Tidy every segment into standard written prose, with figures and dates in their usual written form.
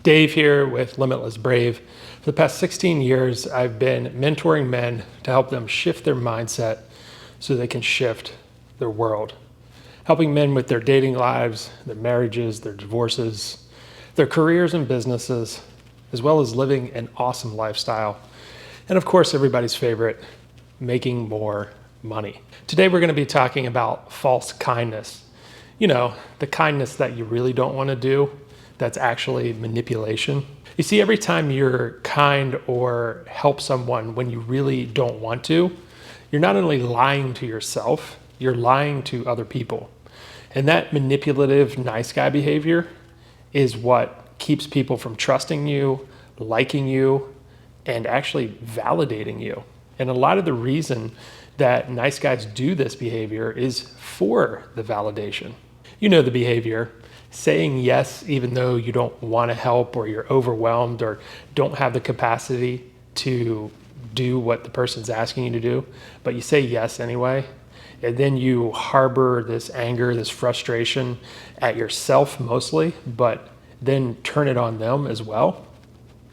Dave here with Limitless Brave. For the past 16 years, I've been mentoring men to help them shift their mindset so they can shift their world. Helping men with their dating lives, their marriages, their divorces, their careers and businesses, as well as living an awesome lifestyle. And of course, everybody's favorite, making more money. Today, we're going to be talking about false kindness. You know, the kindness that you really don't want to do, that's actually manipulation. You see, every time you're kind or help someone when you really don't want to, you're not only lying to yourself, you're lying to other people. And that manipulative, nice guy behavior is what keeps people from trusting you, liking you, and actually validating you. And a lot of the reason that nice guys do this behavior is for the validation. You know the behavior, saying yes even though you don't want to help or you're overwhelmed or don't have the capacity to do what the person's asking you to do, but you say yes anyway. And then you harbor this anger, this frustration at yourself mostly, but then turn it on them as well,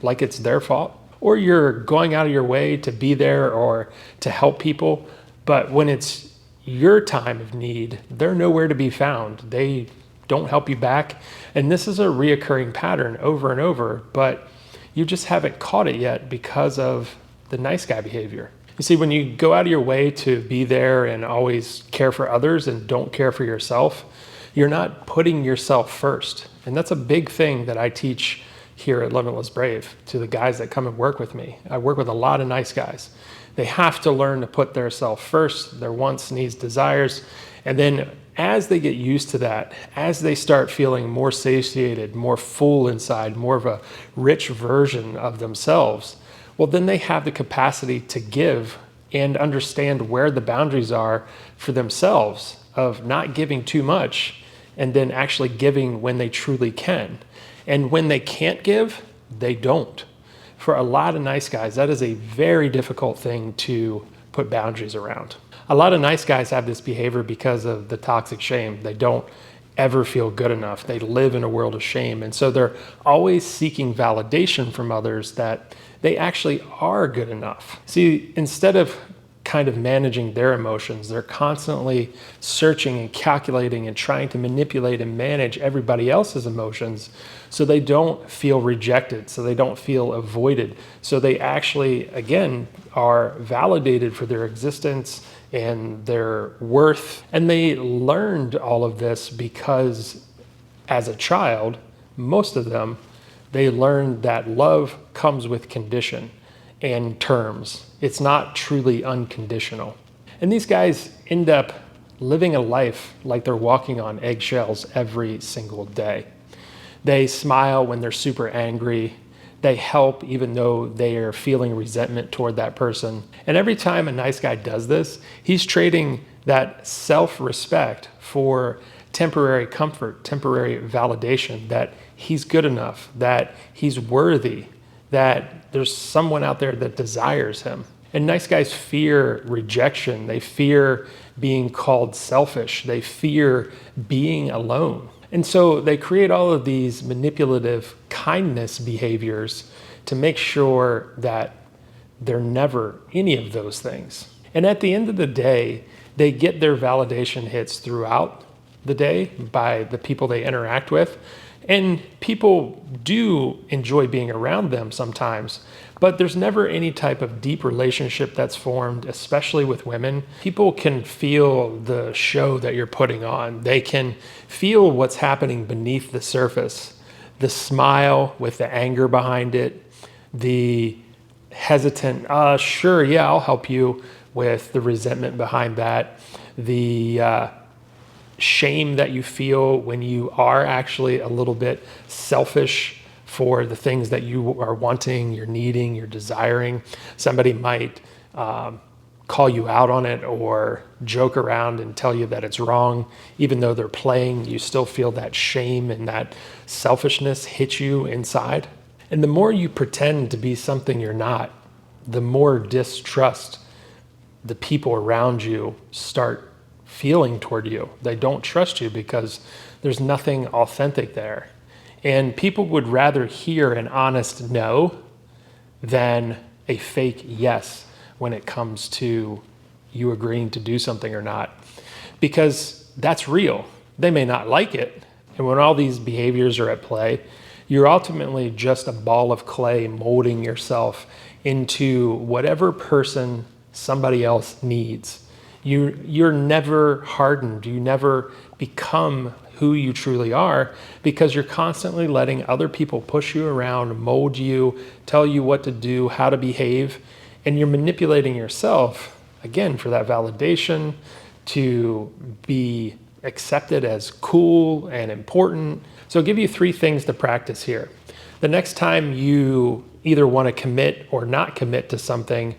like it's their fault. Or you're going out of your way to be there or to help people, but when it's your time of need, they're nowhere to be found. They don't help you back. And this is a reoccurring pattern over and over, but you just haven't caught it yet because of the nice guy behavior. You see, when you go out of your way to be there and always care for others and don't care for yourself, you're not putting yourself first. And that's a big thing that I teach here at Limitless Brave to the guys that come and work with me. I work with a lot of nice guys. They have to learn to put their self first, their wants, needs, desires. And then as they get used to that, as they start feeling more satiated, more full inside, more of a rich version of themselves, well, then they have the capacity to give and understand where the boundaries are for themselves of not giving too much and then actually giving when they truly can. And when they can't give, they don't. For a lot of nice guys, that is a very difficult thing to put boundaries around. A lot of nice guys have this behavior because of the toxic shame. They don't ever feel good enough. They live in a world of shame. And so they're always seeking validation from others that they actually are good enough. See, instead of kind of managing their emotions, they're constantly searching and calculating and trying to manipulate and manage everybody else's emotions so they don't feel rejected, so they don't feel avoided, so they actually, again, are validated for their existence and their worth. And they learned all of this because as a child, most of them, they learned that love comes with condition and terms. It's not truly unconditional. And these guys end up living a life like they're walking on eggshells every single day. They smile when they're super angry. They help even though they are feeling resentment toward that person. And every time a nice guy does this, he's trading that self-respect for temporary comfort, temporary validation that he's good enough, that he's worthy, that there's someone out there that desires him. And nice guys fear rejection. They fear being called selfish. They fear being alone. And so they create all of these manipulative kindness behaviors to make sure that they're never any of those things. And at the end of the day, they get their validation hits throughout the day by the people they interact with. And people do enjoy being around them sometimes, but there's never any type of deep relationship that's formed, especially with women. People can feel the show that you're putting on. They can feel what's happening beneath the surface. The smile with the anger behind it, the hesitant, sure, yeah, I'll help you, with the resentment behind that, the shame that you feel when you are actually a little bit selfish for the things that you are wanting, you're needing, you're desiring. Somebody might call you out on it or joke around and tell you that it's wrong. Even though they're playing, you still feel that shame and that selfishness hit you inside. And the more you pretend to be something you're not, the more distrust the people around you start feeling toward you. They don't trust you because there's nothing authentic there. And people would rather hear an honest no than a fake yes when it comes to you agreeing to do something or not, because that's real. They may not like it. And when all these behaviors are at play, you're ultimately just a ball of clay molding yourself into whatever person somebody else needs. You're never hardened. You never become who you truly are, because you're constantly letting other people push you around, mold you, tell you what to do, how to behave, and you're manipulating yourself, again, for that validation, to be accepted as cool and important. So I'll give you 3 things to practice here. The next time you either want to commit or not commit to something,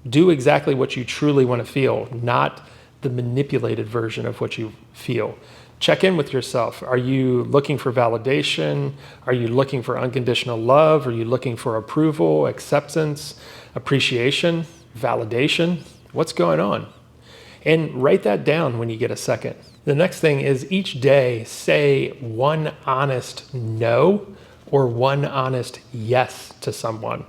do exactly what you truly want to feel, not the manipulated version of what you feel. Check in with yourself. Are you looking for validation? Are you looking for unconditional love? Are you looking for approval, acceptance, appreciation, validation? What's going on? And write that down when you get a second. The next thing is each day say one honest no or one honest yes to someone.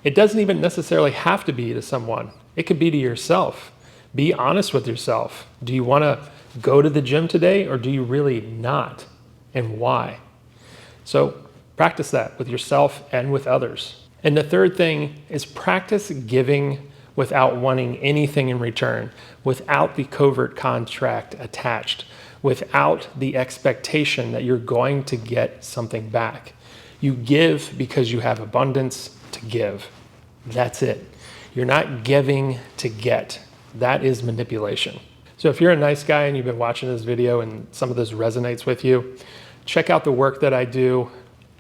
It doesn't even necessarily have to be to someone. It could be to yourself. Be honest with yourself. Do you want to go to the gym today, or do you really not? And why? So practice that with yourself and with others. And the third thing is practice giving without wanting anything in return, without the covert contract attached, without the expectation that you're going to get something back. You give because you have abundance to give. That's it. You're not giving to get. That is manipulation. So if you're a nice guy and you've been watching this video and some of this resonates with you, check out the work that I do.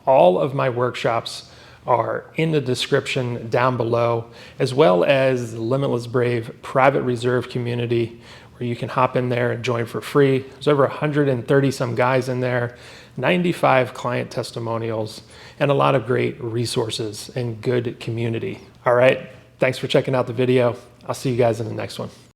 All of my workshops are in the description down below, as well as the Limitless Brave private reserve community, where you can hop in there and join for free. There's over 130 some guys in there, 95 client testimonials, and a lot of great resources and good community. All right, thanks for checking out the video. I'll see you guys in the next one.